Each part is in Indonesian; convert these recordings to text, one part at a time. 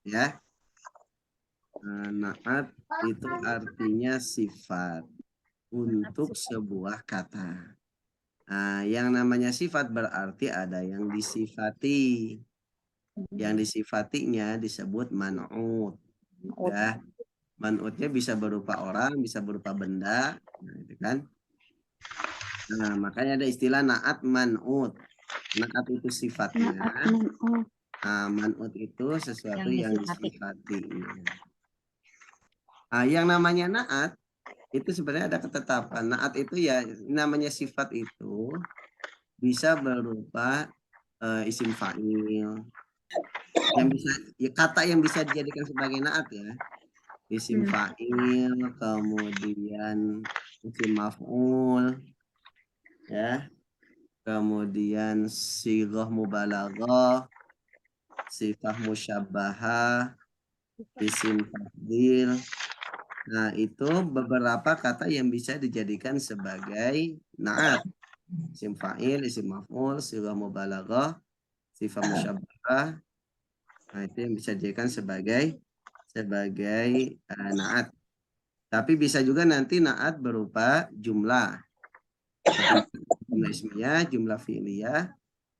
Ya. Naat itu artinya sifat untuk sebuah kata. Yang namanya sifat berarti ada yang disifati. Yang disifatinya disebut man'ut. Ya, man'utnya bisa berupa orang, bisa berupa benda, nah, itu kan. Nah, makanya ada istilah naat man'ut. Naat itu sifatnya, man'ut itu sesuatu yang disifati. Yang namanya naat itu sebenarnya ada ketetapan. Naat itu ya namanya sifat itu bisa berupa isim fa'il yang bisa ya, kata yang bisa dijadikan sebagai naat ya. Isim fa'il, kemudian isim maf'ul ya. Kemudian sighah mubalaghah, sifat musyabbahah, isim tafdhil. Nah, itu beberapa kata yang bisa dijadikan sebagai naat. Isim fa'il, isim maf'ul, sighah mubalaghah, sifat musyabbahah. Nah, itu yang bisa dijadikan sebagai naat. Tapi bisa juga nanti naat berupa jumlah. Seperti jumlah ismiyah, jumlah fi'liyah,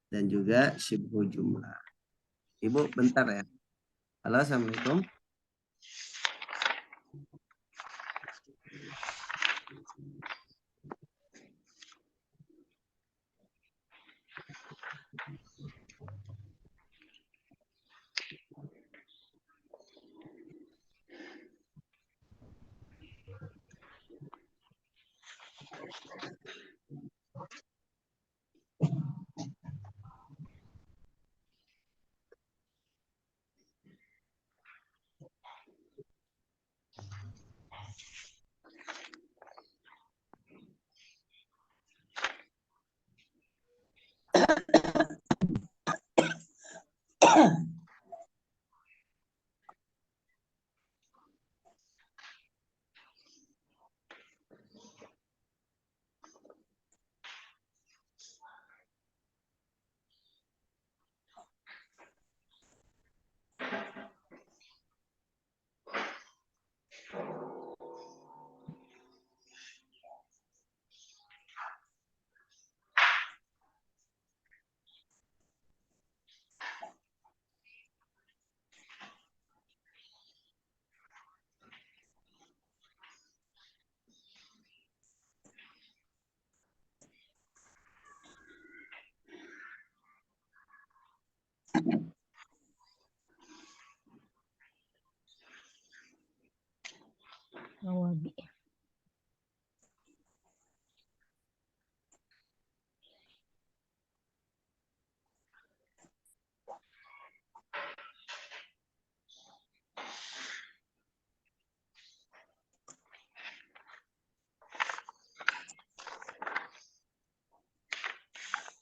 dan juga syibhu jumlah. Ibu bentar ya. Halo, Assalamualaikum. Nawabi.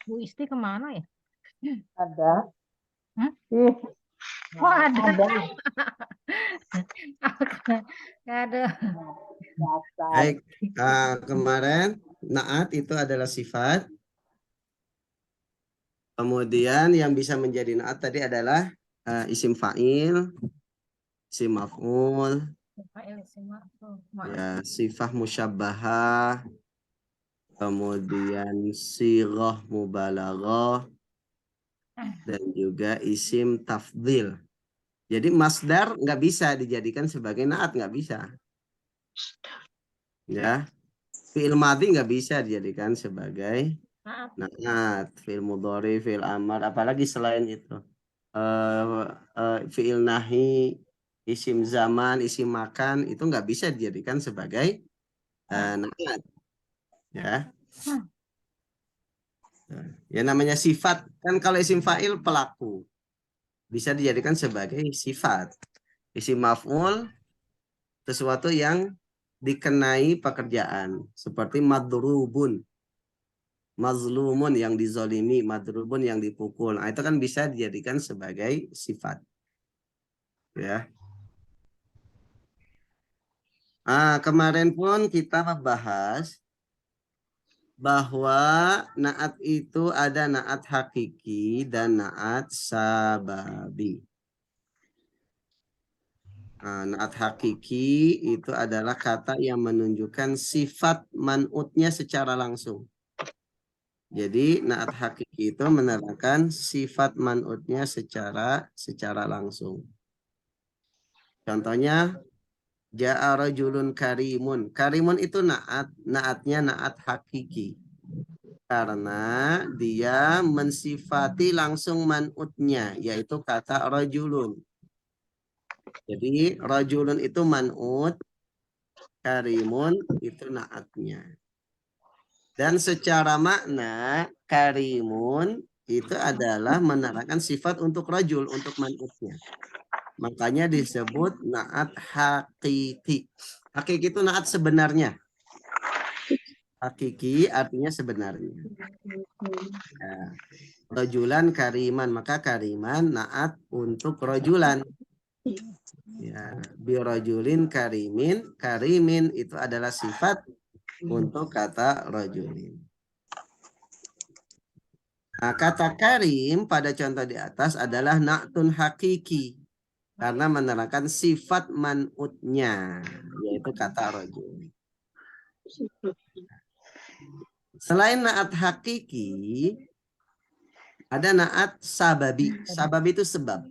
Bu Isti kemana ya? Ada. Hmm? Ih, Oh ada. ada. Ada. Dasar. Baik, kemarin naat itu adalah sifat. Kemudian yang bisa menjadi naat tadi adalah isim fa'il, isim maf'ul, ya, sifat musyabbahah, kemudian sighah mubalaghah, dan juga isim tafdhil. Jadi masdar nggak bisa dijadikan sebagai naat, nggak bisa. Ya, fi'il madhi nggak bisa dijadikan sebagai naat, fi'il mudhari, fi'il amar, apalagi selain itu. Fi'il nahi, isim zaman, isim makan itu nggak bisa dijadikan sebagai naat. Ya, ya namanya sifat kan kalau isim fa'il pelaku bisa dijadikan sebagai sifat. Isim maf'ul sesuatu yang dikenai pekerjaan seperti madrubun, mazlumun yang dizolimi, madrubun yang dipukul. Nah, itu kan bisa dijadikan sebagai sifat. Ya. Kemarin pun kita membahas bahwa naat itu ada naat hakiki dan naat sababi. Naat hakiki itu adalah kata yang menunjukkan sifat man'utnya secara langsung. Jadi naat hakiki itu menerangkan sifat man'utnya secara langsung. Contohnya ja'a rajulun karimun. Karimun itu naatnya naat hakiki. Karena dia mensifati langsung man'utnya, yaitu kata rajulun. Jadi rajulun itu man'ut, karimun itu naatnya. Dan secara makna karimun itu adalah menerangkan sifat untuk rajul, untuk man'utnya. Makanya disebut naat hakiki. Hakiki itu naat sebenarnya. Hakiki artinya sebenarnya. Ya. Rajulan kariman, maka kariman naat untuk rajulan. Ya, birajulin karimin, karimin itu adalah sifat untuk kata rajulin. Nah, kata karim pada contoh di atas adalah na'tun hakiki karena menerangkan sifat man'utnya, yaitu kata rajul. Selain na'at hakiki, ada na'at sababi. Sababi itu sebab.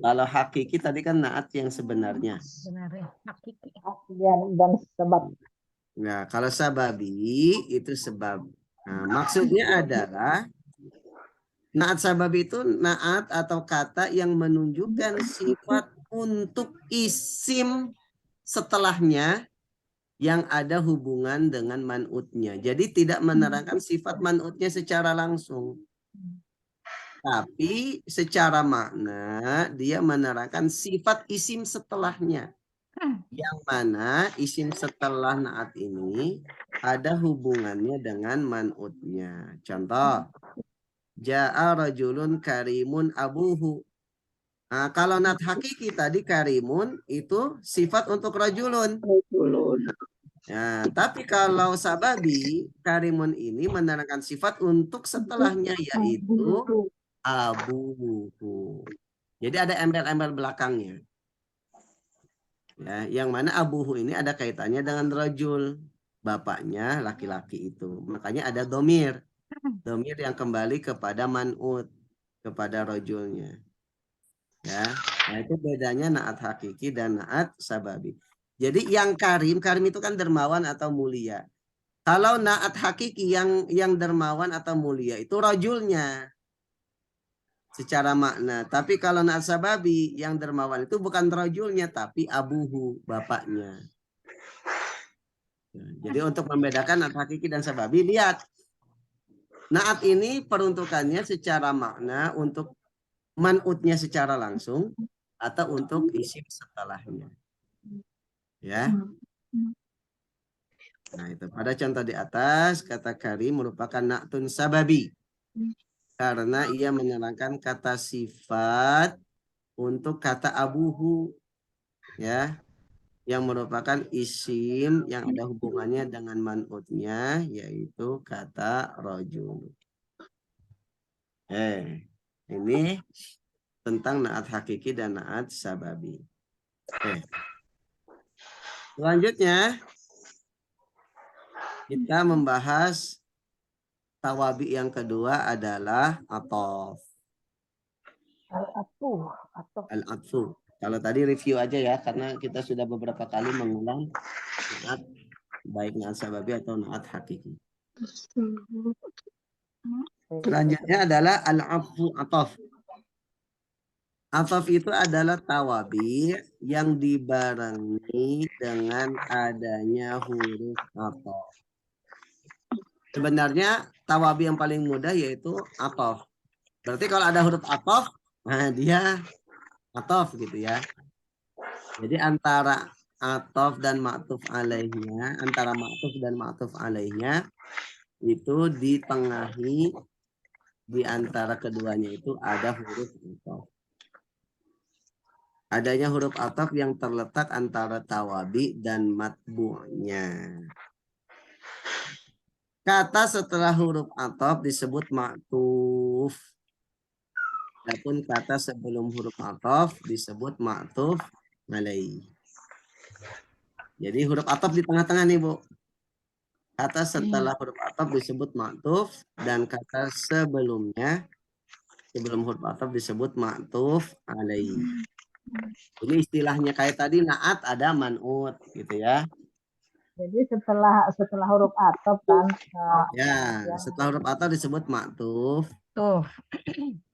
Kalau hakiki tadi kan naat yang sebenarnya. Benar ya. Hakiki. Dan sebab. Nah, kalau sababi itu sebab. Nah, maksudnya adalah naat sababi itu naat atau kata yang menunjukkan sifat untuk isim setelahnya yang ada hubungan dengan man'utnya. Jadi tidak menerangkan sifat man'utnya secara langsung. Tapi secara makna dia menerangkan sifat isim setelahnya. Yang mana isim setelah naat ini ada hubungannya dengan man'utnya. Contoh, ja'a rajulun karimun abuhu. Nah, kalau naat hakiki tadi karimun itu sifat untuk rajulun. Ya, tapi kalau sababi karimun ini menerangkan sifat untuk setelahnya yaitu abuhu. Jadi ada embel-embel belakangnya. Ya, yang mana abuhu ini ada kaitannya dengan rajul, bapaknya laki-laki itu. Makanya ada domir yang kembali kepada man'ut, kepada rajulnya. Ya, nah itu bedanya naat hakiki dan naat sababi. Jadi yang karim itu kan dermawan atau mulia. Kalau naat hakiki yang dermawan atau mulia itu rajulnya secara makna. Tapi kalau naat sababi yang dermawan itu bukan rajulnya tapi abuhu, bapaknya. Jadi untuk membedakan naat hakiki dan sababi, lihat. Naat ini peruntukannya secara makna untuk man'utnya secara langsung atau untuk isim setelahnya. Ya. Nah, itu pada contoh di atas kata karim merupakan na'tun sababi. Karena ia menerangkan kata sifat untuk kata abuhu, ya, yang merupakan isim yang ada hubungannya dengan man'utnya, yaitu kata rajul. Ini tentang naat hakiki dan naat sababi. Selanjutnya kita membahas tawabi yang kedua adalah atof. Al-atfu. Kalau tadi review aja ya, karena kita sudah beberapa kali mengulang naat, baik naat sababi atau naat hakiki. Selanjutnya adalah al-atfu atof. Atof itu adalah tawabi yang dibarengi dengan adanya huruf atof. Sebenarnya tawabi yang paling mudah yaitu atof. Berarti kalau ada huruf atof, nah dia atof gitu ya. Jadi antara atof dan ma'tuf alaihnya, antara ma'tuf dan ma'tuf alaihnya itu ditengahi di antara keduanya itu ada huruf atof. Adanya huruf atof yang terletak antara tawabi dan matbu'nya. Kata setelah huruf atof disebut ma'tuf. Adapun kata sebelum huruf ataf disebut ma'tuf alaih. Jadi huruf ataf di tengah-tengah nih, Bu. Kata setelah huruf ataf disebut ma'tuf dan kata sebelumnya sebelum huruf ataf disebut ma'tuf alaih. Ini istilahnya kayak tadi naat ada man'ut gitu ya. Jadi setelah huruf ataf kan Ya, setelah huruf ataf disebut ma'tuf. Tuh.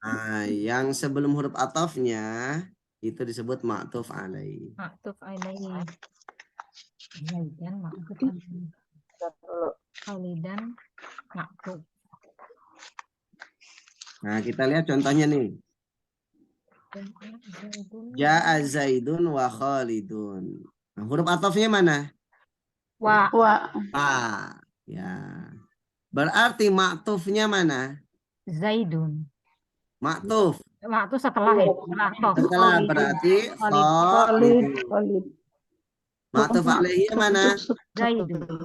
Nah, yang sebelum huruf atafnya itu disebut ma'tuf alaih. Maktuf alaihi. Zaidan maktuf alaihi. Khalidan maktuf. Nah, kita lihat contohnya nih. Ja'a Zaidun wa Khalidun. Nah, huruf atafnya mana? Wa. Pa. Ya. Berarti maktufnya mana? Zaidun. Maktuf. Maktuf setelah ya. Setelah tof. Setelah Khalidun. berarti Khalid. Khalidun. Maktuf alaihi mana? Zaidun.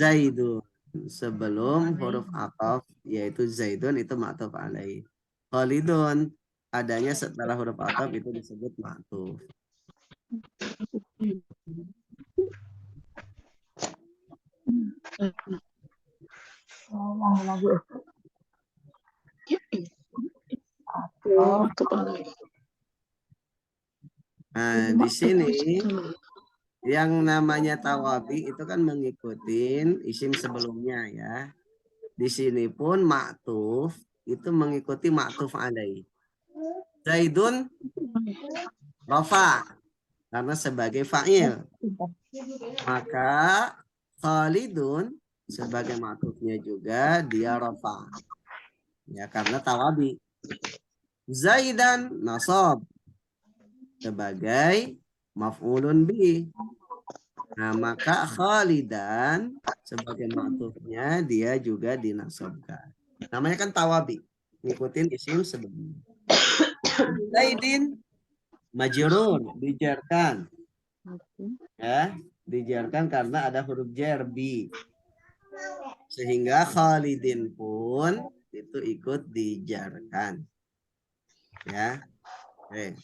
Zaidun. Sebelum huruf ataf yaitu Zaidun itu maktuf alaihi. Khalidun adanya setelah huruf ataf itu disebut maktuf. Ngomong lagi. Nah, di sini yang namanya tawabi itu kan mengikuti isim sebelumnya ya. Di sini pun maktuf itu mengikuti maktuf alaihi. Zaidun rafa karena sebagai fa'il. Maka Khalidun sebagai maktufnya juga dia rafa. Ya karena tawabi. Zaidan nasab sebagai maf'ulun bi. Nah, maka Khalidan sebagai maktufnya dia juga dinasabkan. Namanya kan tawabi, ngikutin isim sebelumnya. Zaidin majrur, dijarkan. Ya, dijarkan karena ada huruf jar bi. Sehingga Khalidin pun itu ikut dijarkan. Ya. Oke.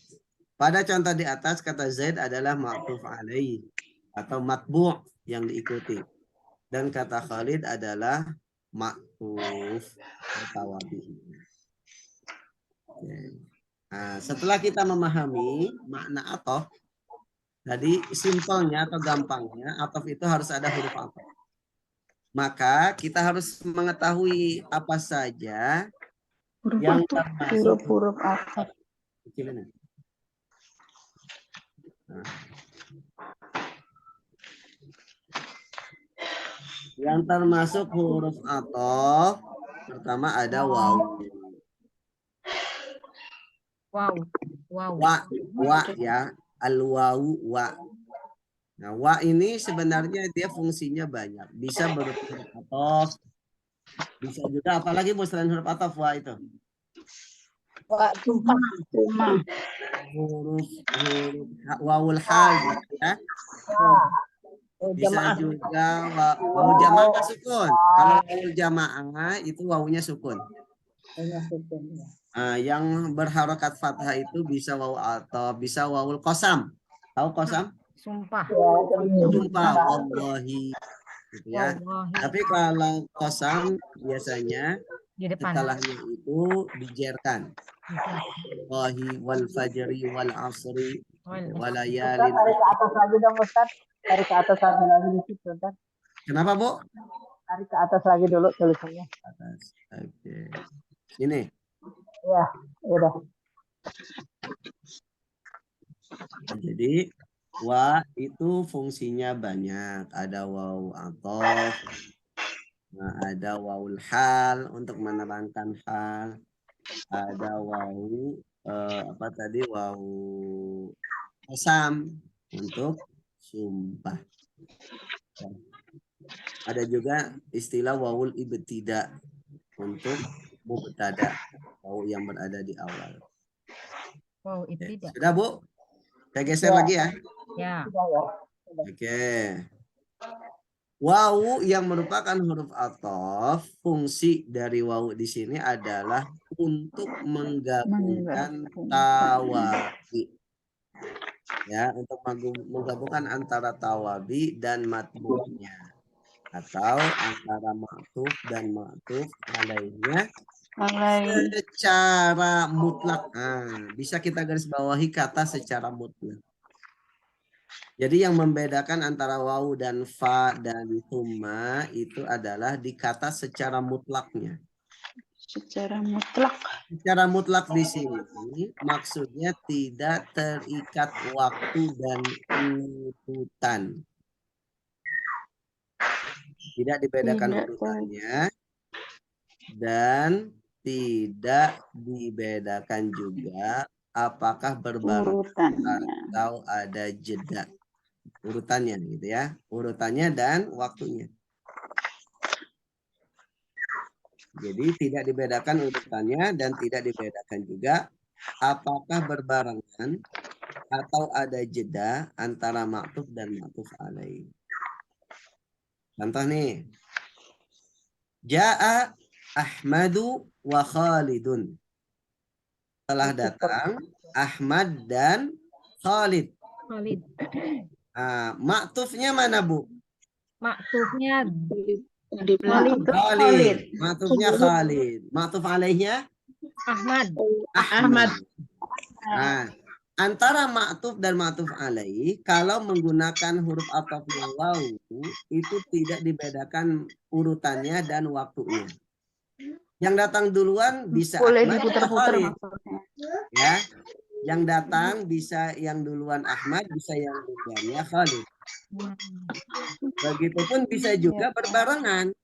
Pada contoh di atas kata Zaid adalah ma'tuf alaih atau matbu' yang diikuti. Dan kata Khalid adalah ma'tuf tawabi. Nah, setelah kita memahami makna atof, tadi simpelnya atau gampangnya atof itu harus ada huruf atof. Maka kita harus mengetahui apa saja yang termasuk Huruf ataf. Nah. Yang termasuk huruf atof pertama ada waw. Wow. Wa ya, al-wawu wa. Nah, wa ini sebenarnya dia fungsinya banyak. Bisa berupa huruf atof. Bisa juga apalagi selain huruf atof wa itu. Wa tumpah. Huruf wawul hal gitu ya. Bisa juga wawu jamaah sukun. Kalau wawul jamaah itu wawunya sukun. Yang berharokat fathah itu bisa wawu atau bisa wawul qasam. Tahu qasam? Sumpah. Sumpah wallahi gitu ya. Wallahi. Tapi kalau qasam biasanya Di depan. setelahnya itu dijerkan. Wallahi wal fajri wal asri wal layalin. Tarik ke atas lagi dong Ustaz. Tarik ke atas lagi di situ Ustaz. Kenapa, Bu? Tarik ke atas lagi dulu tulisannya. Atas. Oke. Sini. Ya, udah. Jadi wa itu fungsinya banyak. Ada waw atof, ada wawul hal untuk menerangkan hal, ada waw waw qasam untuk sumpah. Ada juga istilah wawul ibtida untuk mubtada, waw yang berada di awal. Wow, ibtida. Sudah, Bu? Saya geser lagi ya. Ya. Oke. Wawu yang merupakan huruf athof, fungsi dari wawu di sini adalah untuk menggabungkan tawabi. Ya, untuk menggabungkan antara tawabi dan matbu'nya. Atau antara ma'tuf dan ma'tuf alaihnya secara mutlak. Bisa kita garis bawahi kata secara mutlak. Jadi yang membedakan antara wawu dan fa dan thumma itu adalah di kata secara mutlaknya. Secara mutlak. Secara mutlak di sini maksudnya tidak terikat waktu dan urutan. Tidak dibedakan Tidak urutannya dan tidak dibedakan juga apakah berbarengan urutannya. atau ada jeda. Urutannya gitu ya. Urutannya dan waktunya. Jadi tidak dibedakan urutannya dan tidak dibedakan juga apakah berbarengan atau ada jeda antara ma'tuf dan ma'tuf alaih. Contoh nih. Ja'a Ahmadu wa Khalidun. Telah datang Ahmad dan Khalid. Khalid. Ma'tufnya mana, Bu? Maktufnya Khalid. Khalid. Ma'tufnya Khalid. Ma'tuf alaihnya Ahmad. Ahmad. Antara ma'tuf dan ma'tuf alaih, kalau menggunakan huruf atofnya wawu, itu tidak dibedakan urutannya dan waktunya. Yang datang duluan bisa Boleh Ahmad atau diputar-putar Khalid. maksudnya. Ya, yang datang bisa yang duluan Ahmad, bisa yang duluannya Khalid. Begitupun bisa juga berbarengan.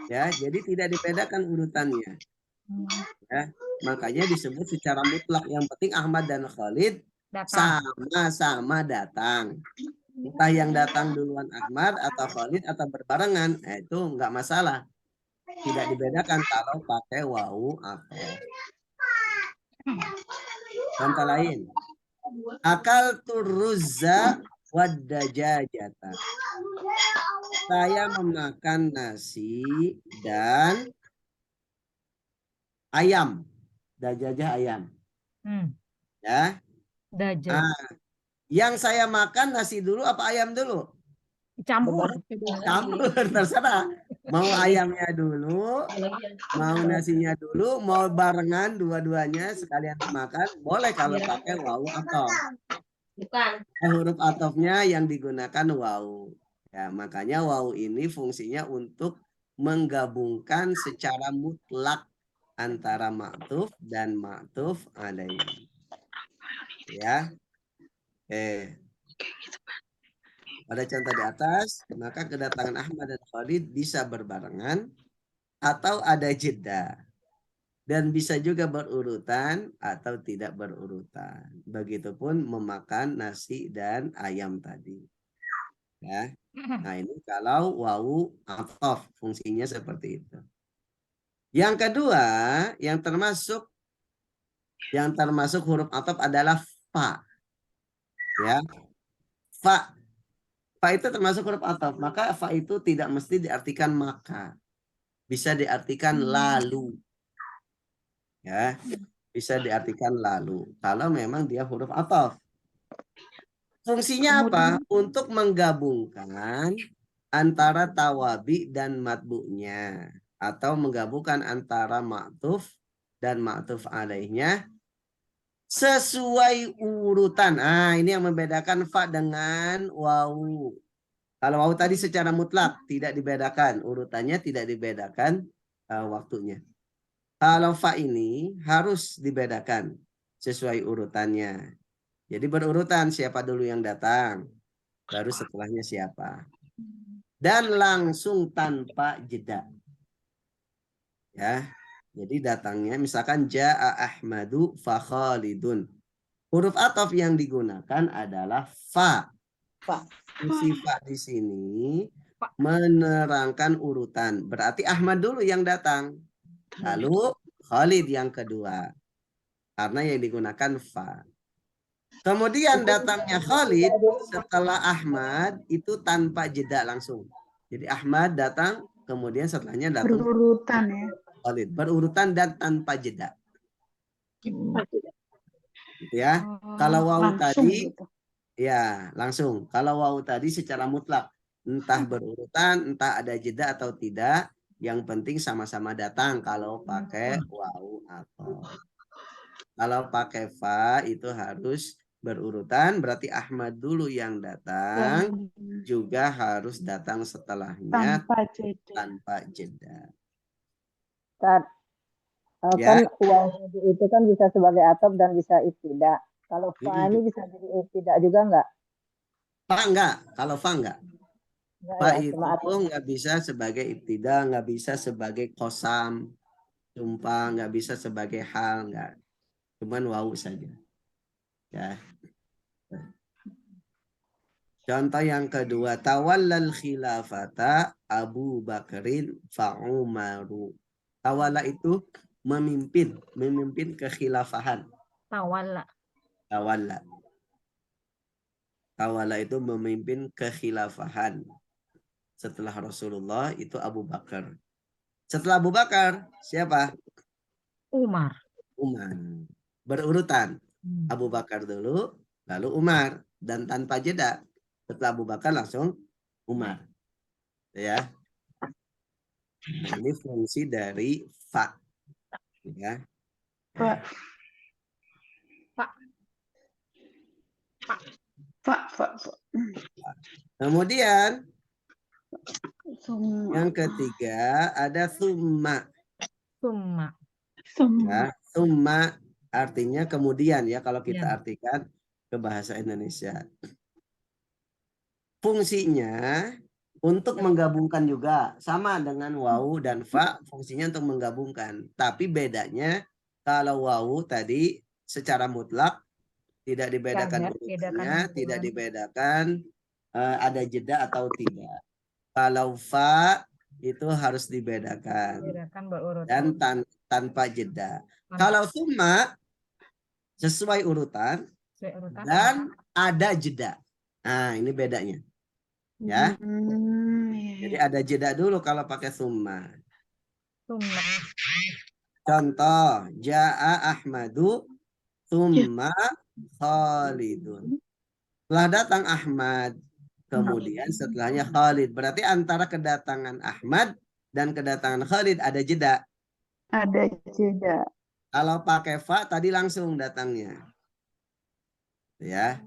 Ya, jadi tidak dibedakan urutannya. Ya, makanya disebut secara mutlak. Yang penting Ahmad dan Khalid sama-sama datang. Entah yang datang duluan Ahmad atau Khalid atau berbarengan, itu enggak masalah. Tidak dibedakan kalau pakai wawu atau. Contoh lain. Akal turuzza wadajajata. Saya memakan nasi dan ayam. Dajajah ayam. Ya. Dajjal. Yang saya makan nasi dulu apa ayam dulu? Campur. Campur, terserah. Mau ayamnya dulu, mau nasinya dulu, mau barengan dua-duanya sekalian makan, boleh kalau pakai wawu atau. Huruf atofnya yang digunakan wawu. Ya, makanya wawu ini fungsinya untuk menggabungkan secara mutlak antara ma'tuf dan ma'tuf alaih. Ya. Pada contoh di atas, maka kedatangan Ahmad dan Khalid bisa berbarengan atau ada jeda. Dan bisa juga berurutan atau tidak berurutan. Begitupun memakan nasi dan ayam tadi. Ya. Nah, ini kalau wawu athof fungsinya seperti itu. Yang kedua, yang termasuk huruf athof adalah fa. Ya. Fa itu termasuk huruf athof. Maka fa itu tidak mesti diartikan maka. Bisa diartikan lalu. Ya, bisa diartikan lalu. Kalau memang dia huruf athof. Fungsinya apa? Untuk menggabungkan antara tawabi dan matbu'nya. Atau menggabungkan antara ma'tuf dan ma'tuf alaihnya sesuai urutan. Ini yang membedakan fa dengan wawu. Kalau wawu tadi secara mutlak tidak dibedakan, urutannya tidak dibedakan waktunya. Kalau fa ini harus dibedakan sesuai urutannya. Jadi berurutan siapa dulu yang datang, baru setelahnya siapa. Dan langsung tanpa jeda. Ya. Jadi datangnya misalkan Ja'a Ahmadu fa Khalidun. Huruf athof yang digunakan adalah fa. Sifat di sini menerangkan urutan. Berarti Ahmad dulu yang datang. Lalu Khalid yang kedua. Karena yang digunakan fa. Kemudian datangnya Khalid setelah Ahmad itu tanpa jeda langsung. Jadi Ahmad datang, kemudian setelahnya datang Berurutan ya. Khalid. Berurutan dan tanpa jeda. Gitu ya. Kalau wawu Langsung tadi, gitu. ya langsung. Kalau wawu tadi secara mutlak. Entah berurutan, entah ada jeda atau tidak. Yang penting sama-sama datang kalau pakai wawu atau. Kalau pakai fa itu harus berurutan. Berarti Ahmad dulu yang datang. Juga harus datang setelahnya Tanpa jeda. tanpa jeda. Ustaz, Ya. kan waw itu kan bisa sebagai atop dan bisa ibtida. Kalau fa ini bisa jadi ibtida juga enggak? Fa enggak. Kalau fa enggak. Enggak Fa ya, itu cuma atop. nggak bisa sebagai ibtida, nggak bisa sebagai kosam, sumpah, nggak bisa sebagai hal, nggak. Cuman wawu saja. Ya. Contoh yang kedua, tawallal khilafata Abu Bakrin fa'umaru. Tawalla itu memimpin kekhilafahan. Tawalla. Tawalla. Tawalla itu memimpin kekhilafahan. Setelah Rasulullah itu Abu Bakar. Setelah Abu Bakar, siapa? Umar. Umar. Berurutan. Abu Bakar dulu, lalu Umar. Dan tanpa jeda. Setelah Abu Bakar langsung Umar. Ya. Nah, ini fungsi dari fa. Ya. Pak. Pak. Pak. Pak. Kemudian Semua. yang ketiga ada summa. Summa. Ya, summa artinya kemudian ya kalau kita Ya. artikan ke bahasa Indonesia. Fungsinya untuk menggabungkan juga sama dengan wawu dan fa, fungsinya untuk menggabungkan. Tapi bedanya kalau wawu tadi secara mutlak tidak dibedakan urutannya, tidak dibedakan ada jeda atau tidak. Kalau fa itu harus dibedakan dan tanpa jeda. Kalau summa sesuai urutan dan ada jeda. Nah, ini bedanya. Ya. Jadi ada jeda dulu kalau pakai summa. Contoh, Ja'a Ahmadu summa Khalidun. Setelah datang Ahmad, kemudian setelahnya Khalid. Berarti antara kedatangan Ahmad dan kedatangan Khalid ada jeda. Ada jeda. Kalau pakai fa tadi langsung datangnya. Ya.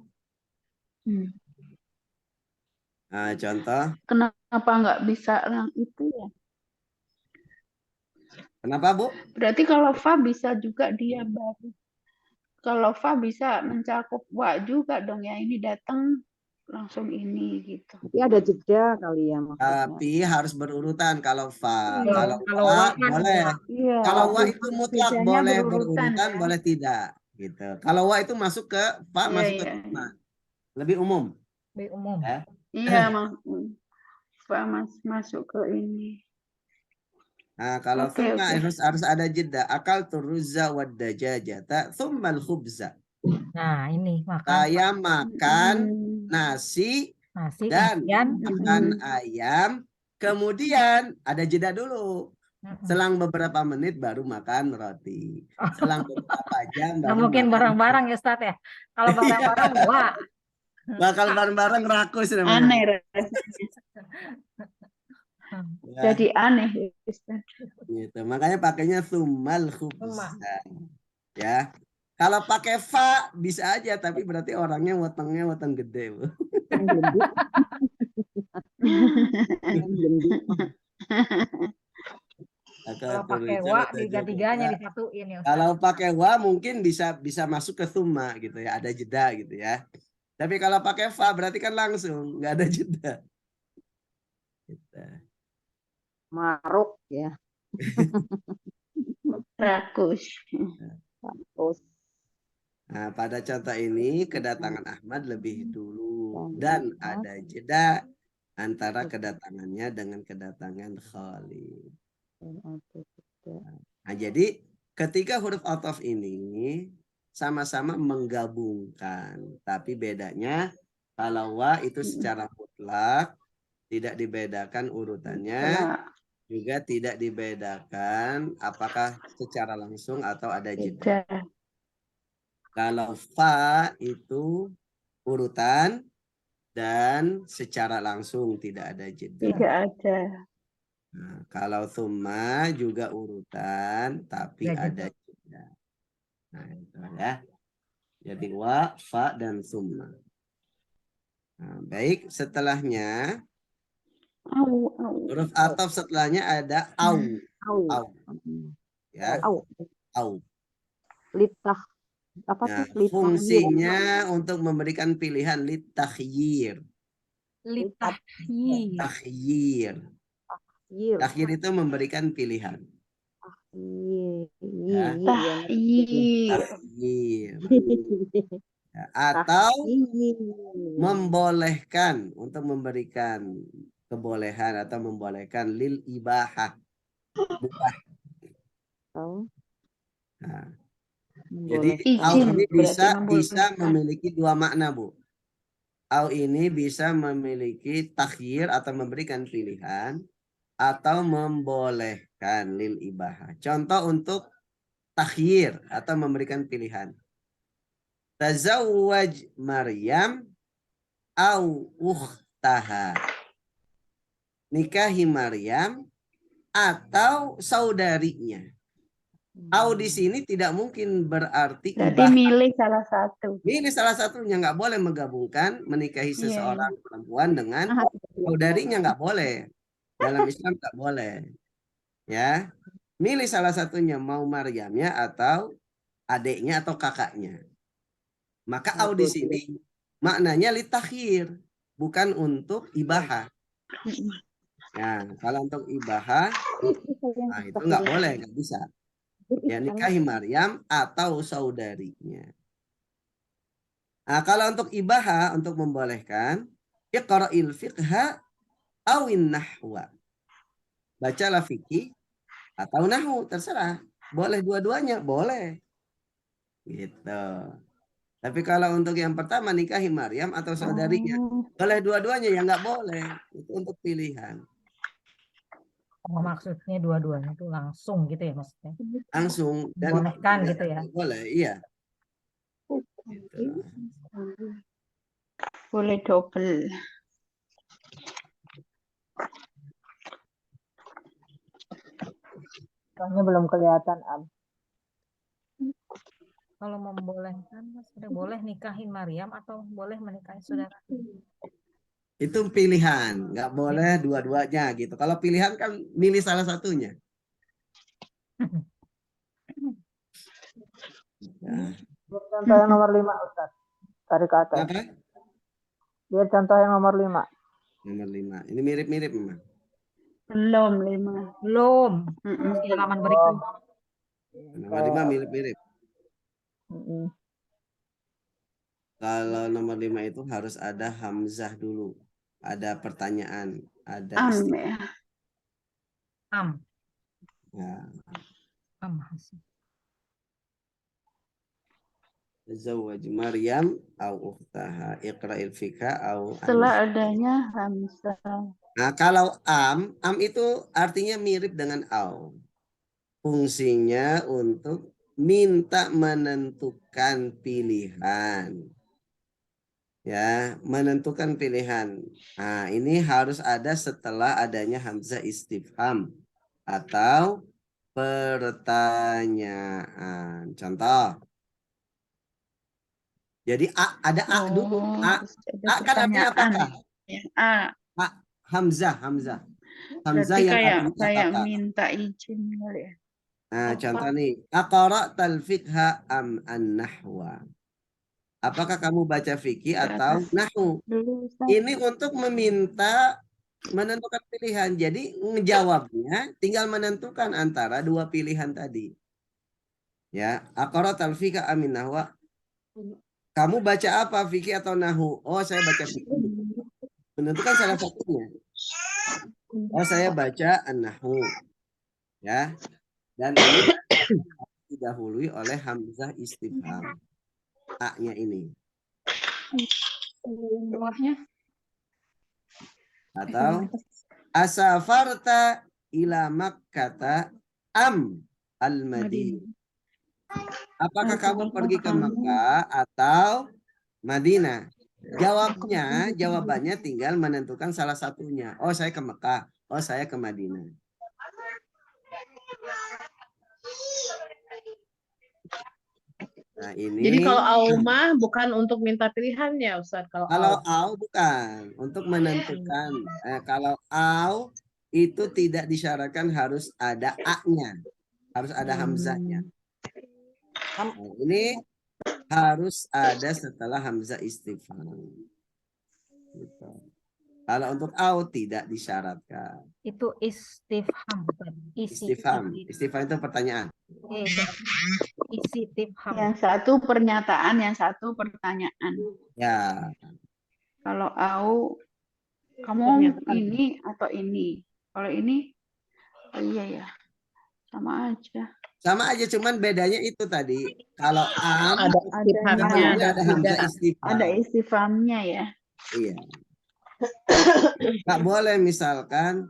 Nah, contoh. Kenapa nggak bisa yang itu ya? Kenapa, Bu? Berarti kalau fa bisa juga dia baru. Kalau fa bisa mencakup wa juga dong ya. Ini datang langsung ini gitu. Tapi ada jeda kali ya maksudnya. Tapi harus berurutan kalau fa. Iya. Kalau wa boleh. Iya. Kalau wa itu mutlak boleh berurutan, ya. boleh tidak. Gitu. Kalau wa itu masuk ke fa, masuk ke summa. Lebih umum. Lebih umum. Ya. Iya, fa masuk ke ini. Nah, kalau summa harus ada jeda. Akal turuzza wad dajajata tsummal khubza. Nah, ini makan. Saya makan nasi dan makan ayam. Kemudian ada jeda dulu. Selang beberapa menit baru makan roti. Selang beberapa jam baru mungkin bareng-bareng ya Ustaz ya. Kalau bareng-bareng wah. Bakal bareng-bareng rakus namanya. Aneh rasanya. Ya. Jadi aneh. Gitu. Makanya pakainya tsummal khubza. Ya. Kalau pakai fa bisa aja, tapi berarti orangnya wetengnya weteng gede, Bu. Kalau pakai wa tiga-tiganya disatuin ya Ustaz. Kalau pakai wa mungkin bisa masuk ke summa gitu ya, ada jeda gitu ya. Tapi kalau pakai fa berarti kan langsung nggak ada jeda. Gitu. Maruk ya. Rakus. Nah, pada contoh ini kedatangan Ahmad lebih dulu dan ada jeda antara kedatangannya dengan kedatangan Khalid. Nah, jadi ketika huruf ataf ini sama-sama menggabungkan, tapi bedanya kalau wa itu secara mutlak Tidak dibedakan urutannya, Kalau juga tidak dibedakan apakah secara langsung atau ada jeda. jeda Kalau fa itu urutan dan secara langsung tidak ada jeda. tidak ada. Nah, kalau thumma juga urutan tapi Ada ada jeda. Nah, itu ya. Jadi wa, fa, dan thumma. Nah, baik, setelahnya Au, au. huruf ataf setelahnya ada au. Au. Au. Ya, Au. au. Litah. Apa Nah, tuh? Litah. fungsinya untuk memberikan pilihan litakhyir. Litahyi. Takhyir. Yir. Takhyir itu memberikan pilihan. Ya. Tahyir. Takhyir. Ya, atau membolehkan untuk memberikan kebolehan atau membolehkan lil ibahah. Mubah. Nah, jadi au Izin ini berarti bisa membolehkan. memiliki dua makna, Bu. Au ini bisa memiliki takhyir atau memberikan pilihan atau membolehkan lil ibahah. Contoh untuk takhyir atau memberikan pilihan. Tazawwaj Maryam au ukhtaha. Nikahi Maryam atau saudarinya. Au di sini tidak mungkin berarti Berarti ibahah. milih salah satu. Ini salah satunya, nggak boleh menggabungkan menikahi Iya, seseorang perempuan dengan saudarinya, nggak boleh. Dalam Islam nggak boleh. Ya, milih salah satunya, mau Maryamnya atau adiknya atau kakaknya. Maka au di sini maknanya litakhir, bukan untuk ibahah. Ya, kalau untuk ibahah, nah itu nggak boleh, nggak bisa. Ya, nikahi Maryam atau saudarinya. Nah, kalau untuk ibahah, untuk membolehkan, iqra'il fiqha awin nahwa. Bacalah fikih atau nahwu, terserah. Boleh dua-duanya, boleh. Gitu. Tapi kalau untuk yang pertama, nikahi Maryam atau saudarinya, boleh dua-duanya, ya nggak boleh. Itu untuk pilihan. Oh, maksudnya dua-duanya itu langsung gitu ya maksudnya. Langsung. Dan Bolehkan gitu ya. boleh, iya. Gitu. boleh double. Soalnya belum kelihatan, Am. Kalau membolehkan, sudah boleh nikahin Maryam atau boleh menikahi saudara. Itu pilihan, nggak boleh dua-duanya gitu. Kalau pilihan kan milih salah satunya. Nah, Lihat contoh yang nomor 5, Ustaz. Tarik ke atas. apa? Lihat contoh yang nomor 5. Nomor 5. Ini mirip-mirip memang. Belum 5. Belum. Di halaman berikut. Nomor 5 mirip-mirip. Kalau nomor 5 itu harus ada hamzah dulu. Ada pertanyaan. Ada Am istilah. ya. Am. Nah, Am. Zawaj Maryam au ukhtaha iqra'il fika au Setelah adanya hamzah. Nah, kalau am itu artinya mirip dengan au. Fungsinya untuk minta menentukan pilihan. Ya, menentukan pilihan. Nah, ini harus ada setelah adanya hamzah istifham atau pertanyaan. Contoh. Jadi ada a dulu. A kan artinya apakah? Ya, A. A, hamzah. Hamzah Berarti yang kayak artinya apakah? minta izin kali ya. Nah, contoh nih. Aqra'tal fiqha am an-nahwa. Apakah kamu baca fikih atau nahwu? Ini untuk meminta menentukan pilihan. Jadi menjawabnya tinggal menentukan antara dua pilihan tadi. Ya, aqra'tal fiqha am an-nahwa. Kamu baca apa, fikih atau nahwu? Oh, saya baca fikih. Menentukan salah satunya. Oh, saya baca an-nahwu. Ya. Dan ini didahului oleh hamzah istifham. A-nya ini. Bawahnya. Atau asafarta ila Makkata am al-Madinah. Apakah kamu pergi ke Mekah atau Madinah? Jawabannya tinggal menentukan salah satunya. Oh, saya ke Mekah. Oh, saya ke Madinah. Nah, ini Jadi kalau auma bukan untuk minta pilihan ya Ustaz. Kalau kalau au. au bukan untuk menentukan. Kalau au itu tidak disyaratkan harus ada a-nya, harus ada hamzahnya. Nah, ini harus ada setelah hamzah istifham. Gitu. Kalau untuk au tidak disyaratkan. Itu istifham, bukan isi. Istifham, istifham itu pertanyaan. Isi tifham. Yang satu pernyataan, yang satu pertanyaan. Ya, Kalau au, kamu Pernyataan. ini atau ini? Kalau ini, oh iya ya, sama aja. sama aja, cuman bedanya itu tadi. Kalau am Ada istifhamnya, sebelumnya ada ada hamzah tidak. istifham. Ada istifhamnya ya. Iya. Nggak boleh misalkan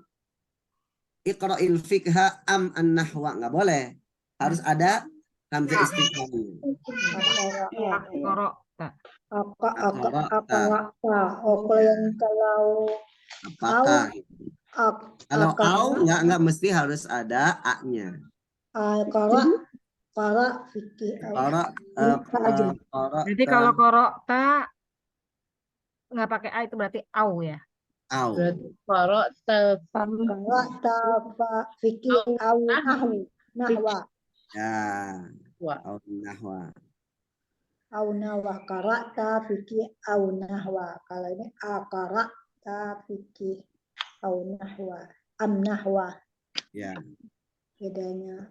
iqra'il fiqha am an-nahwa, nggak boleh. Harus ada hamzah istifhamnya. Korokta. Kalau yang Apakah? Kalau au nggak mesti harus ada a-nya. Jadi kalau korokta nggak pakai a itu berarti au ya. au. Berarti kalau tefam Ya, wa. au nahwa. au nahwa qara'ta fikih au nahwa. Kalau ini qara'ta fikih au nahwa. Am nahwa Ya. bedanya.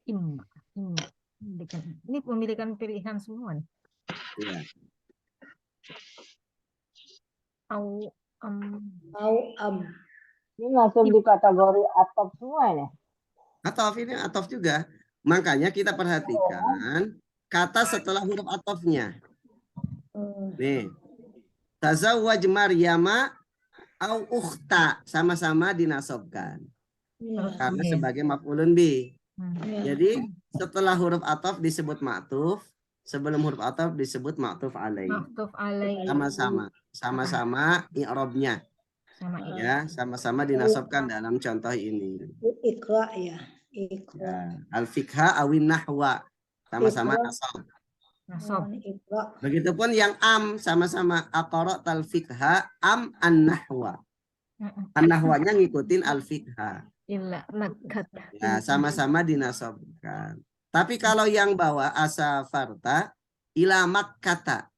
Imma. Ini memilihkan pilihan semua nih. Iya. Au Au am. Ini masuk di kategori atop semua ya? Atof ini atof juga. Makanya kita perhatikan kata setelah huruf atofnya. Nih. Tazawwaj Maryama au ukhta, sama-sama dinasobkan. Karena sebagai maf'ulun bih. Jadi setelah huruf atof disebut ma'tuf, sebelum huruf atof disebut ma'tuf alaih. Maktuf alaih. Sama-sama i'rabnya. Sama ini. Ya, sama-sama dinasobkan dalam contoh ini. Iqra ya. Iqra. Ya, al-fiqha awin nahwa, sama-sama nasab. Nasab. Iqra. Begitupun yang am, sama-sama aqra al-fiqha am an-nahwa. An-nahwanya ngikutin al-fiqha. Illa nakat. Nah, sama-sama dinasobkan. Tapi kalau yang bawa asafarta ila Makkata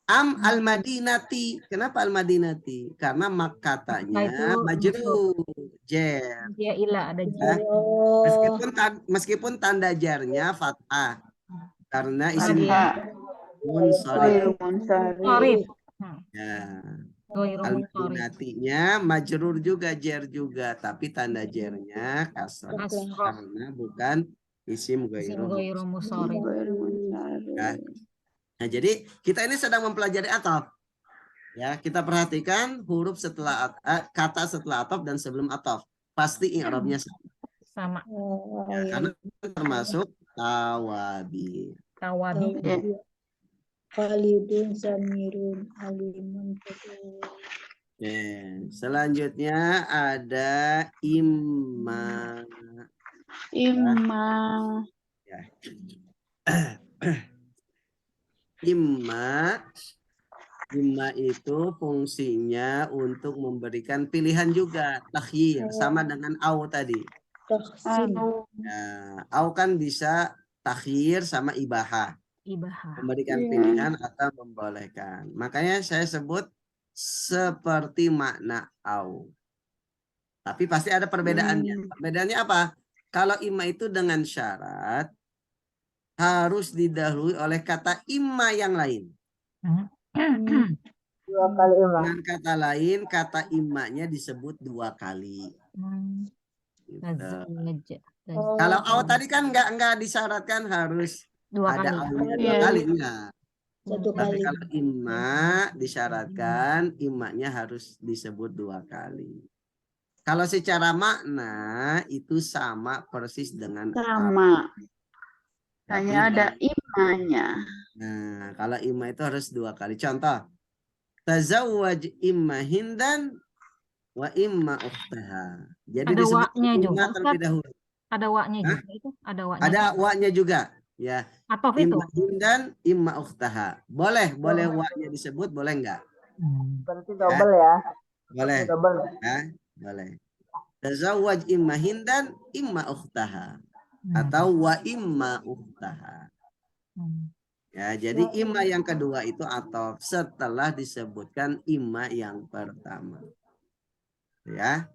am al-Madinati. Kenapa al-Madinati? Karena Makkatanya majrur, jar. Ya ila ada Ya. jar. Meskipun tanda jarnya fathah. Karena isim Munsharif. Sorif. Ya. Ghairu munsharif. Al-Madinatinya majrur juga, jar juga, tapi tanda jarnya kasrah Kasrah. karena bukan isim Isim ghairu. ghairu munsharif. Ya. Nah, jadi kita ini sedang mempelajari ataf. Ya, kita perhatikan huruf setelah kata setelah ataf dan sebelum ataf. Pasti i'rabnya sama. Sama. Ya, karena termasuk tawabi. Tawabi. Khalidun Samirun Alimun Qadir. Selanjutnya ada imma. Ya. Imma itu fungsinya untuk memberikan pilihan juga, takhyir, sama dengan au tadi. Tahsin. Ya, au kan bisa takhyir sama ibahah, Ibahah. memberikan pilihan atau membolehkan. Makanya saya sebut seperti makna au. Tapi pasti ada perbedaannya. Perbedaannya apa? Kalau imma itu dengan syarat harus didahului oleh kata imma yang lain. Dua kali imam. Dengan kata lain, kata immanya disebut 2 kali. Gitu. Kalau au tadi kan nggak disyaratkan harus Dua ada kali. aunya 2 kali, enggak. Satu Tapi kali. kalau imma disyaratkan imanya harus disebut 2 kali. Kalau secara makna itu sama persis dengan Sama. Tapi Hanya ada imanya. nah, kalau imma itu harus 2 kali. Contoh, tazawwaj imma hindan wa imma ukhtaha. Jadi Ada disebut waknya juga, imma terlebih Ustaz. dahulu. Ada waknya Hah? juga itu. Ada waknya. Ada waknya juga, ya. Atof itu. Imma hindan, imma ukhtaha. Boleh waknya disebut, boleh enggak? Berarti double ya. Boleh. Double. Ya, boleh. Tazawwaj imma hindan, imma ukhtaha. Atau wa imma ukhtaha. Ya, jadi imma yang kedua itu atof setelah disebutkan imma yang pertama. Ya.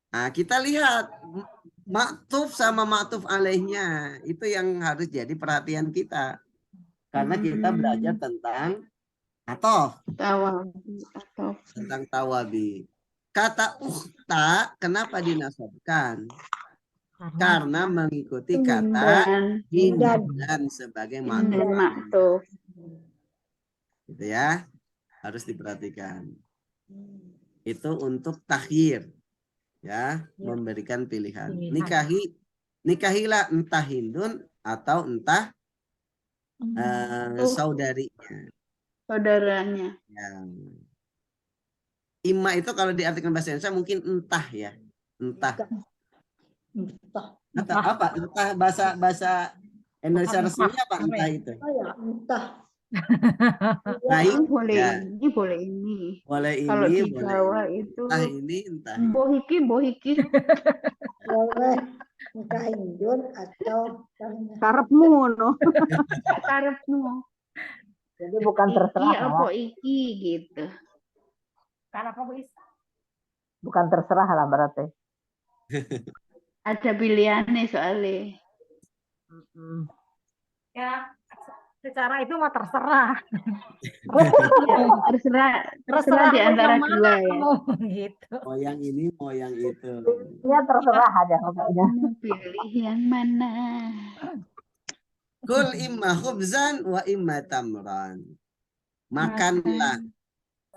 Nah, kita lihat maktuf sama maktuf alaihnya itu yang harus jadi perhatian kita. Karena kita belajar tentang atof, Tawabi atau tentang tawabi. Kata ukhta kenapa dinasabkan? Karena mengikuti kata hindan sebagai maktuf. maktuf. Gitu ya. Harus diperhatikan. Itu untuk takhir. Ya, memberikan pilihan. Nikahilah entah Hindun atau entah saudarinya. Saudaranya. Ya. Imma itu kalau diartikan bahasa Indonesia mungkin entah ya. Entah. Atau apa? Entah bahasa Indonesia resminya apa entah itu? Oh ya, entah. Baik. Boleh Ya. ini, boleh ini. Boleh Kalau ini, di boleh Jawa ini. itu Entah ini, entah ini. bohiki. Boleh entah Hindun atau Karepmu no. Karepmu. Jadi bukan Iki terserah ya. apa iki gitu. Karena apa, Bu Is? Bukan terserah lah berarti. Ada pilihannya soalnya. Ya, secara itu mah terserah. Terserah di antara yang dua mana ya. kamu, gitu. Mau yang ini, mau yang itu. Ya terserah aja pokoknya. Pilih yang mana? Kul imma khubzan wa imma tamran. Makanlah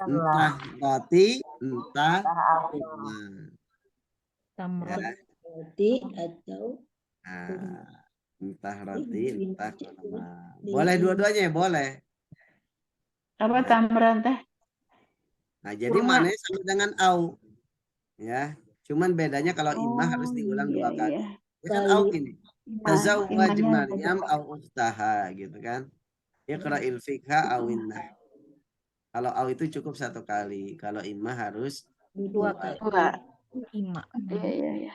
entah roti, entah kurma. Tamran. Ya. roti atau Nah, entah roti, entah kurma. Boleh dua-duanya, boleh. Apa tamran teh? Nah, jadi maknanya sama dengan au. Ya, cuman bedanya kalau imma harus diulang 2 kali. Ya kan au ini. Tazawwaj Maryam au ukhtaha gitu kan. Iqra'il fikha awinna. Kalau au itu cukup 1 kali. Kalau imma harus 2 kali. Ima. Iya.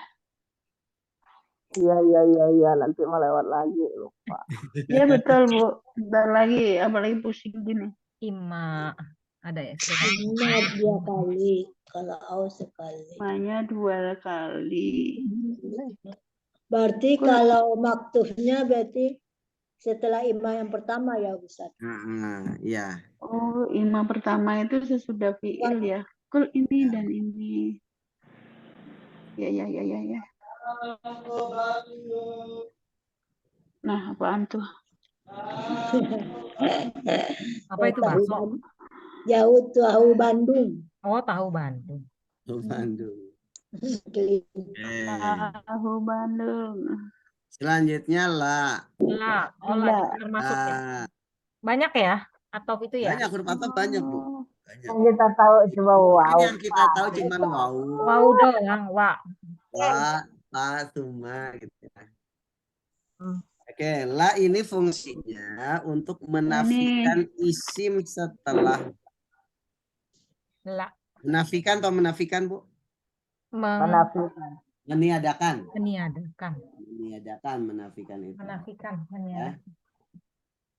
Iya, nanti melewat lagi lupa. Iya betul Bu. Bentar lagi, apalagi pusing gini. Ima. Ada ya? Ima 2 kali, kalau au sekali. Imanya 2 kali. Berarti kalau maktufnya berarti setelah ima yang pertama ya Ustaz. Iya. Oh, ima pertama itu sesudah fiil ya. Kul ini dan ini. Ya. Nah, apaan tuh? Apa itu bakso? Tahu Bandung. Oh, tahu Bandung. Bandung. Tahu Bandung. Selanjutnya la. La. Oh, la termasuk ya. Banyak ya? Atau itu ya? Banyak huruf atau banyak, Bu. Banyak. Yang kita tahu cuma wow. Yang kita tahu cuma wow. Wow doang, wa. La, tuma gitu ya. Oke, la ini fungsinya untuk menafikan isim setelah. La. Menafikan atau menafikan, Bu? Menafikan. Meniadakan. Menafikan itu. Ya.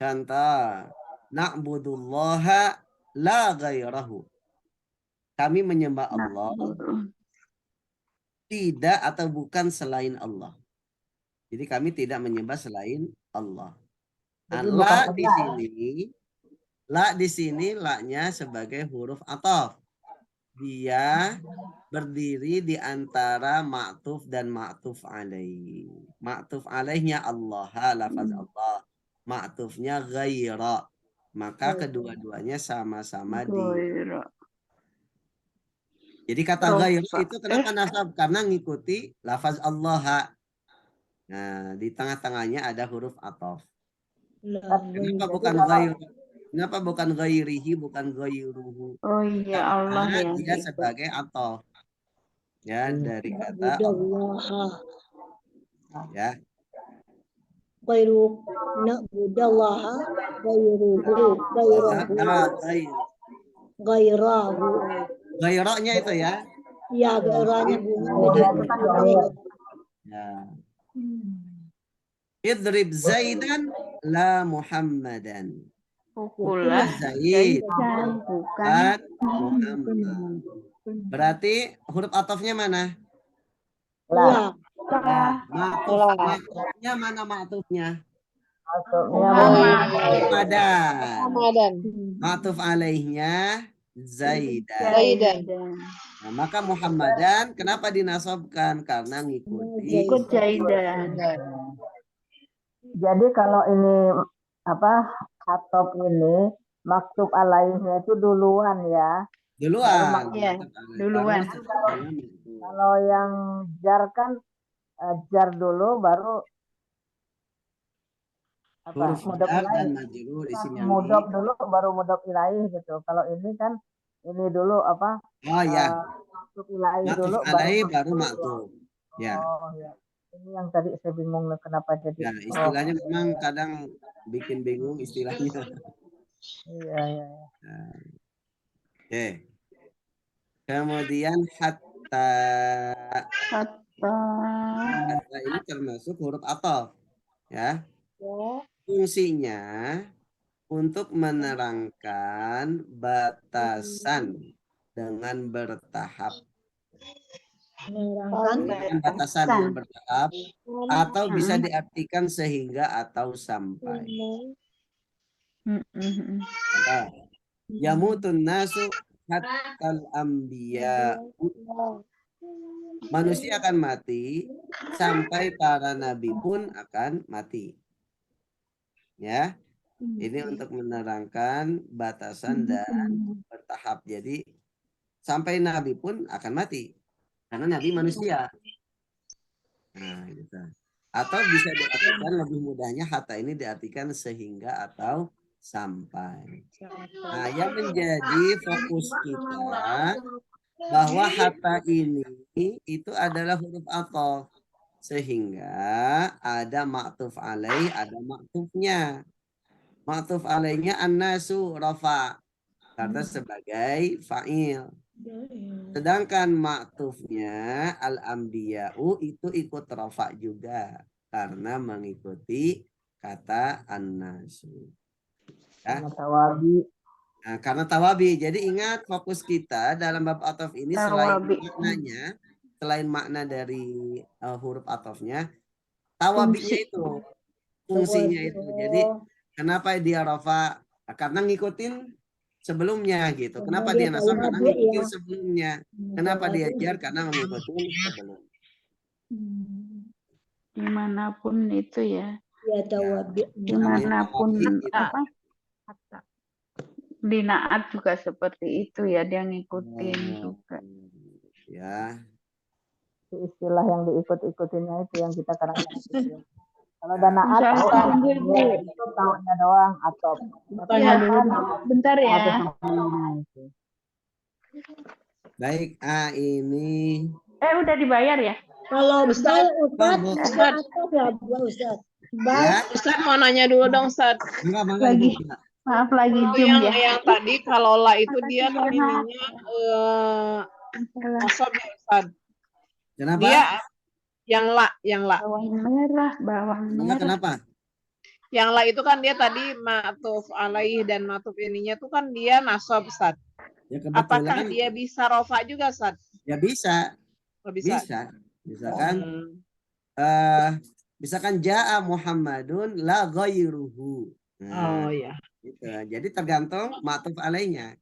Contoh, na'budullaha la ghairahu. Kami menyembah Allah tidak atau bukan selain Allah. Jadi kami tidak menyembah selain Allah. La di sini la-nya sebagai huruf ataf. Dia berdiri di antara ma'tuf dan ma'tuf alaih. Ma'tuf alaihnya Allah, lafaz Allah. Ma'tufnya ghaira. maka kedua-duanya sama-sama di. Ghaira. Jadi kata ghaira Rofa. itu kenapa nasab? Karena ngikuti lafaz Allah. Nah, di tengah-tengahnya ada huruf ataf. Kenapa bukan ghair? Kenapa bukan ghairihi, bukan ghairuhu? Oh iya, Allah Karena ya. dia sebagai ataf. Ya, dari kata Na'budallaha. ya. Ghairu na'budallaha ghairuhu ghairahu. Ghairanya itu ya. Ya, gairahnya bunyi Iya, itu kan ghair. Ya. Idrib Zaidan la Muhammadan. Pukulah Zaid Zaidan, bukan dan Muhammad. Berarti huruf atofnya mana? Lah, La. Ma'tufnya mana ma'tufnya? maksudnya Muhammadan. Ramadan. Ma'tuf alaihnya Zaidan. Zaidan. Nah, maka Muhammadan kenapa dinasobkan? Karena ngikuti ikut Zaidan. jadi kalau ini apa atop ini maktub alaihnya itu duluan ya. duluan. Iya, duluan. Kalau yang jar kan jar dulu baru apa Huruf mudhof jar dan ilaih. majrur isinya Mudhof dulu baru mudhof ilaih gitu. Kalau ini kan ini dulu apa Oh ya, maktub ilaih ma'tuf dulu alaih baru ma'tuf. Ya. Oh ya. Ini yang tadi saya bingung kenapa jadi Ya, istilahnya memang kadang bikin bingung istilahnya. iya iya. Nah, oke. Kemudian hatta. Hatta. Hatta ini termasuk huruf ataf. Ya. Fungsinya untuk menerangkan batasan dengan bertahap. Dengan batasan dengan bertahap atau bisa diartikan sehingga atau sampai. Contoh, yamutun nasu hatal anbiya. Manusia akan mati sampai para nabi pun akan mati. Ya. Ini untuk menerangkan batasan dan bertahap. Jadi sampai nabi pun akan mati. Karena nabi manusia. Nah, gitu. Atau bisa diartikan lebih mudahnya hatta ini diartikan sehingga atau sampai. Nah, yang menjadi fokus kita bahwa hatta ini itu adalah huruf ataf. Sehingga ada ma'tuf alaih, ada ma'tufnya. Ma'tuf alaihnya an-nasu rafa. Karena sebagai fa'il. Sedangkan ma'tufnya al-anbiya'u itu ikut rafa juga. Karena mengikuti kata an-nasu. Ya. Tawabi. Nah, karena tawabi. Jadi ingat fokus kita dalam bab ataf ini selain makna dari huruf atafnya, tawabinya itu fungsinya itu. Jadi kenapa dia rafa? Karena ngikutin sebelumnya gitu. Kenapa dia nasab? Karena ngikutin sebelumnya. Kenapa dia jar? Karena mengikuti sebelumnya. Dimanapun itu ya. Ya, tawabi. Dimanapun apa? Hatta. Di naat juga seperti itu ya, dia ngikutin juga. Ya. Istilah yang diikut-ikutinnya itu yang kita kadang-kadang. Kalau danaat itu tahunya doang atau Bentar ya. Baik, ini. Udah dibayar ya? Kalau Ustaz, Ustaz. Ya. Ustaz mau nanya dulu dong, Ustaz. Lagi. Maaf lagi Itu Zoom ya. yang tadi kalau la itu dia kan ininya nasab ya, Ustaz. Kenapa? Dia yang la. Bawang merah. Kenapa? Yang la itu kan dia tadi ma'tuf alaih dan ma'tuf ininya tuh kan dia nasab, Ustaz. Ya, kebetulan, apakah dia bisa rofa juga, Ustaz? Ya bisa. Oh, bisa. Misalkan ja'a Muhammadun la ghairuhu. Nah, oh ya. Gitu. Jadi tergantung ma'tuf alaihnya.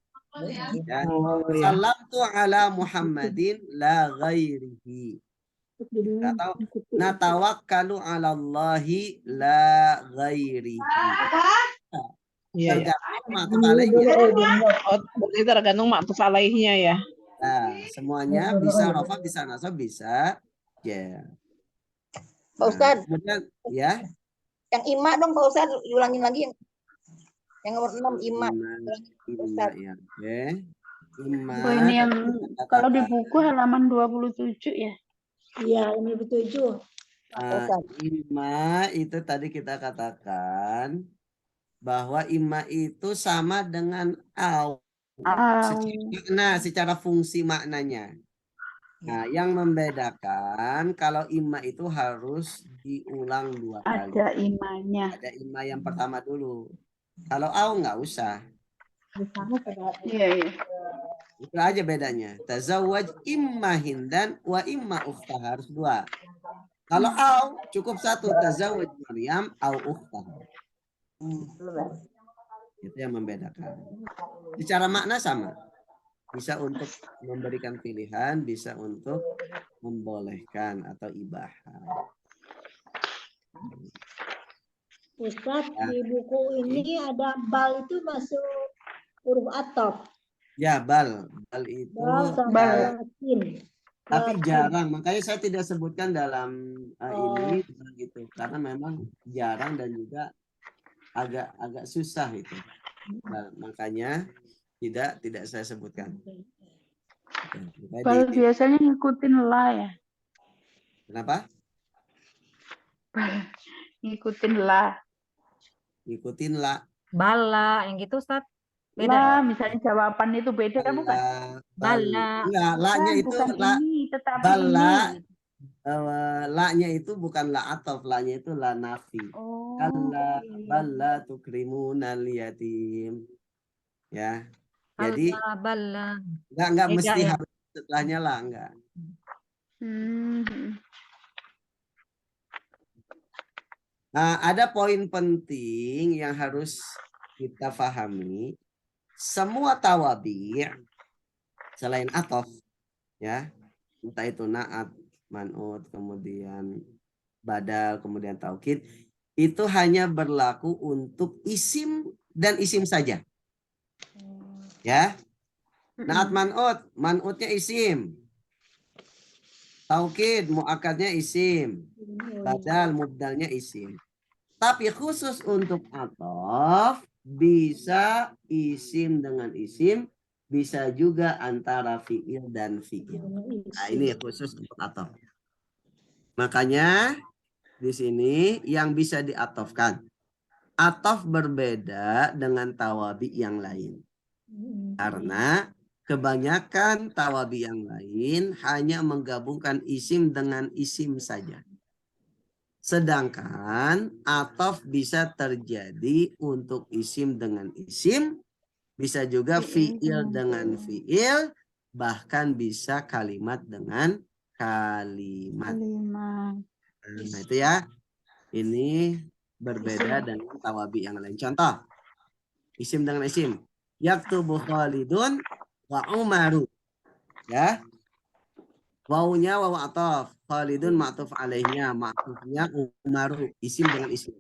Ya. Oh, ya. Salamtu ala Muhammadin la ghairihi. Atau natawakkalu ala Allahi la ghairihi. Iya, Tergantung ma'tuf alaihnya. Oh, berarti tergantung ma'tuf alaihnya ya. Nah, semuanya bisa rofa, bisa nasab, bisa ya. Pak Ustadz, Kemudian ya, yang ima dong Pak Ustadz, ulangin lagi yang nomor 6 ima. ima ya. Oke. Ima. Oh, ini yang kalau di katakan, buku halaman 27 ya. Iya, ini 27. ima itu tadi kita katakan bahwa ima itu sama dengan au. Secara fungsi maknanya. Nah, yang membedakan kalau ima itu harus diulang 2 kali. Ada imanya. Ada ima yang pertama dulu. Kalau au nggak usah. Iya, iya. Itu aja bedanya. Tazawwaj imma hindan wa imma ukhtaha, harus 2. Kalau au cukup 1, tazawwaj Maryam au ukhtaha. Itu yang membedakan. Secara makna sama. Bisa untuk memberikan pilihan, bisa untuk membolehkan atau ibahat. Ustadz, di buku ini ada bal itu masuk huruf ataf. Ya, bal itu Bal sama latin. tapi jarang, makanya saya tidak sebutkan dalam ini gitu, karena memang jarang dan juga agak susah itu. Nah, makanya tidak saya sebutkan. Bal biasanya ngikutin la ya. Kenapa? Bal ngikutin la. Ngikutin la. Bala yang gitu Ustaz. La, Beda. misalnya jawaban itu beda bukan? Bala. Enggak, la-nya itu bukan la. ini, tetapi Bala. ini. La-nya itu bukan la ataf, la-nya itu la nafi. Oh. Kalla balla tukrimunal yatim. Ya. Jadi bala. enggak Beda mesti ya. harus setelahnya lah, enggak. Nah, ada poin penting yang harus kita pahami. Semua tawabi' selain atof, ya, entah itu na'at, man'ut, kemudian badal, kemudian taukid, itu hanya berlaku untuk isim dan isim saja. Ya. Na'at man'ut, man'utnya isim. Taukid, mu'akadnya isim. Badal, mubdalnya isim. Tapi khusus untuk atof, bisa isim dengan isim, bisa juga antara fi'il dan fi'il. Nah, ini khusus untuk atof. Makanya di sini yang bisa diatofkan. Atof berbeda dengan tawabi yang lain. Karena kebanyakan tawabi yang lain hanya menggabungkan isim dengan isim saja. Sedangkan atof bisa terjadi untuk isim dengan isim, bisa juga fi'il dengan fi'il, bahkan bisa kalimat dengan kalimat. Nah, itu ya. Ini berbeda dengan tawabi yang lain. Contoh, isim dengan isim. Yaktubu Khalidun wa Umaru. Ya. Wawunya wawu atof, Khalidun ma'tuf alaihnya, ma'tufnya Umaru, isim dengan isim.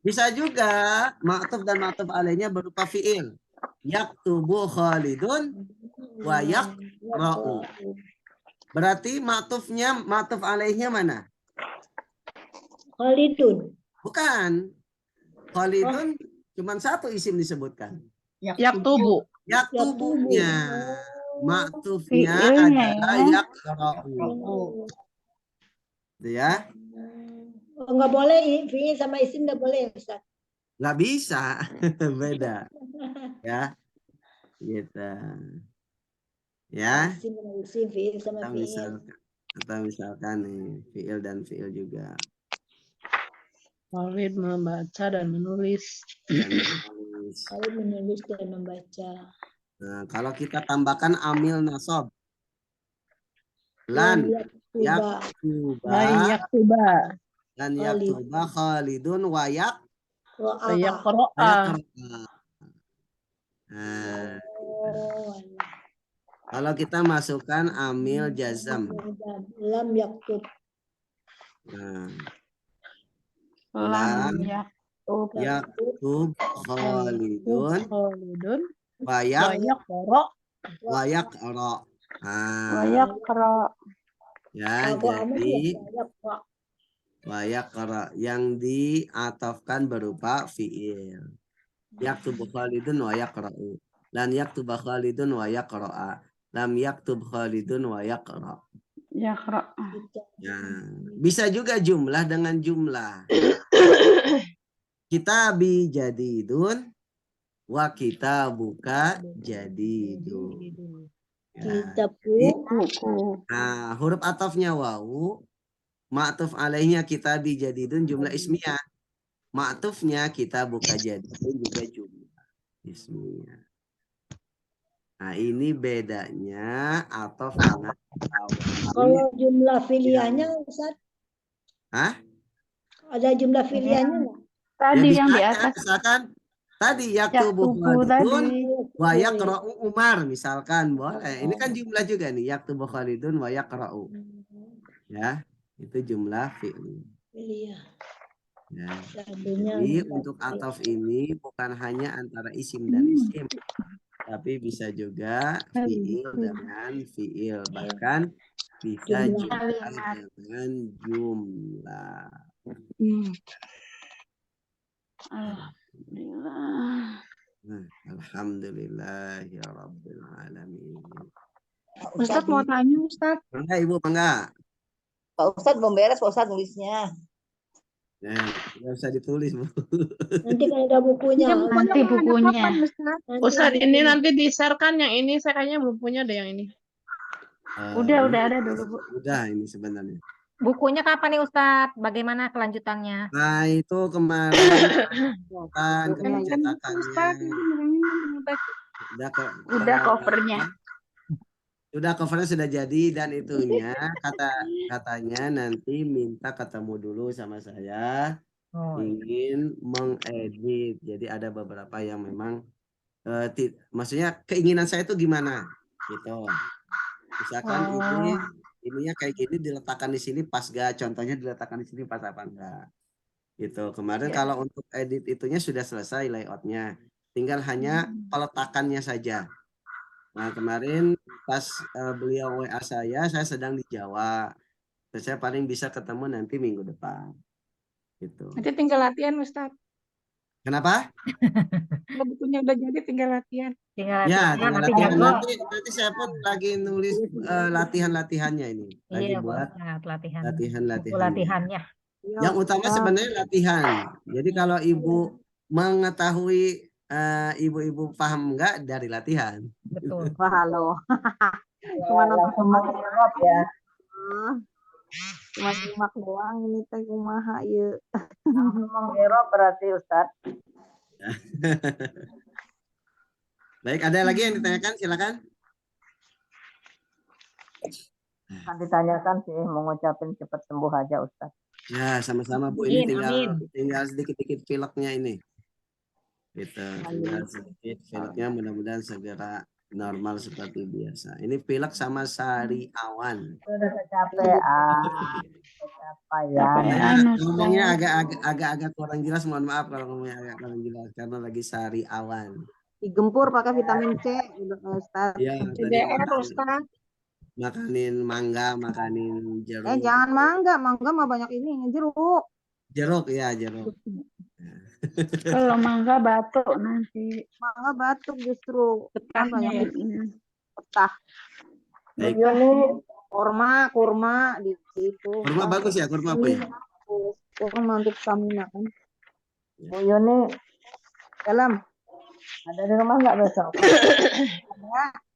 Bisa juga ma'tuf dan ma'tuf alaihnya berupa fi'il. Yaktubu Khalidun wa yaqra'u. Berarti ma'tufnya, ma'tuf alaihnya mana? Khalidun. Bukan. Khalidun cuma satu isim disebutkan. Yaktubu. Yaktubunya. Maktufnya adalah yaqra'u. Itu ya. Enggak boleh fi'il sama isim, enggak boleh Ustaz. Nggak bisa. Beda. Ya. Gitu. Ya. Isim sama isim, fi'il sama fi'il. Atau misalkan nih, fi'il dan fi'il juga. Khalid membaca dan menulis. Khalid menulis dan membaca. Nah, kalau kita tambahkan amil nasab. Lan yaktuba. Lan yaktuba Khalidun wa yaqra'a. Nah, kalau kita masukkan amil jazam. Lam yaktub. Nah, Lam Yaktub Khalidun Khalidun wa wa yaqra. Ya, Aku amat jadi ya, banyak, Pak. wa yaqra yang diatafkan berupa fiil. Yaktub Khalidun wa yaqra'u. Lan yaktub Khalidun wa yaqra'a. Lam yaktub Khalidun wa yaqra'. Yaqra. Ya, bisa juga jumlah dengan jumlah. Kitabi jadidun wa kitabuka jadidun. Ya. Kitabku Buku. Nah, huruf atafnya wawu, ma'tuf alaihnya kitabi jadidun jumlah ismiyah. Ma'tufnya kitabuka jadidun juga jumlah ismiyah. Nah, ini bedanya ataf dengan awal. kalau jumlah pilihannya Ustaz, Hah? ada jumlah pilihannya nggak? Tadi Ya, yang bisa di aja. atas. Misalkan tadi yaktubu Yaktubu Khalidun tadi. wa yaqra'u Umar misalkan boleh. Ini kan jumlah juga nih, yaktubu Khalidun wa yaqra'u. Ya, itu jumlah fi'il. Iya. Ya. Satunya Jadi empat. untuk ataf ini bukan hanya antara isim dan isim, tapi bisa juga fi'il dengan fi'il, bahkan bisa juga dengan jumlah. Alhamdulillah. Nah, alhamdulillahi rabbil alamin. Ustadz mau tanya Ustadz. Mangga Ibu, mangga. Pak Ustadz belum beres Pak Ustadz nulisnya. Nah, nggak usah ditulis, Bu. Nanti kan ada bukunya. Nanti bukunya. Kapan, Ustadz? Ustadz ini nanti di-share-kan yang ini, saya kayaknya belum punya deh yang ini. Udah Ini ada dulu, Bu. udah ini sebenarnya. Bukunya kapan nih Ustadz? Bagaimana kelanjutannya? Nah, itu kemarin kan pencetakannya. Udah covernya. Sudah covernya sudah jadi dan itunya katanya nanti minta ketemu dulu sama saya, ingin mengedit. Jadi ada beberapa yang memang maksudnya keinginan saya itu gimana gitu. Misalkan ininya kayak gini diletakkan di sini pas gak, contohnya diletakkan di sini pas apa enggak. Gitu. Kemarin kalau untuk edit itunya sudah selesai layoutnya. Tinggal hanya peletakannya saja. Nah, kemarin pas beliau WA saya sedang di Jawa. Terus saya paling bisa ketemu nanti minggu depan. Gitu. Nanti tinggal latihan Ustadz. Kenapa? Kalau bukunya udah jadi tinggal latihan. Ya, tinggal latihan. Nanti saya pun lagi nulis latihan-latihannya ini. Lagi buat latihan-latihannya. Yang utama sebenarnya latihan. Jadi kalau Ibu mengetahui ibu-ibu paham enggak dari latihan. Betul. Wah, halo. Cuma langsung menjawab ya. Cuma simak doang ini teh kumaha ieu. Langsung menjawab berarti Ustaz. Baik, ada lagi yang ditanyakan? Silakan. Kan ditanyakan sih, mau ngucapin cepat sembuh aja Ustaz. Ya, sama-sama Bu. Ini tinggal sedikit-sedikit pileknya ini. Gitu. Tinggal sedikit pileknya, mudah-mudahan segera normal seperti biasa. Ini pilek sama sariawan. Udah kecapean. Kecapean. Ngomongnya agak kurang jelas, mohon maaf kalau ngomongnya agak kurang jelas karena lagi sariawan. Digempur pakai vitamin C, Ustaz. Iya, Ustaz. Makanin mangga, makanin jeruk. Jangan mangga mah banyak ini jeruk. Jeruk ya, jeruk. Kalau mangga batuk nanti. Mangga batuk justru. Petahnya ya. Petah. Ini kurma di situ. Kurma bagus ya, kurma apa ya? Kurma untuk stamina kan. Bu Yuni, dalam ada di rumah nggak besok? Ada.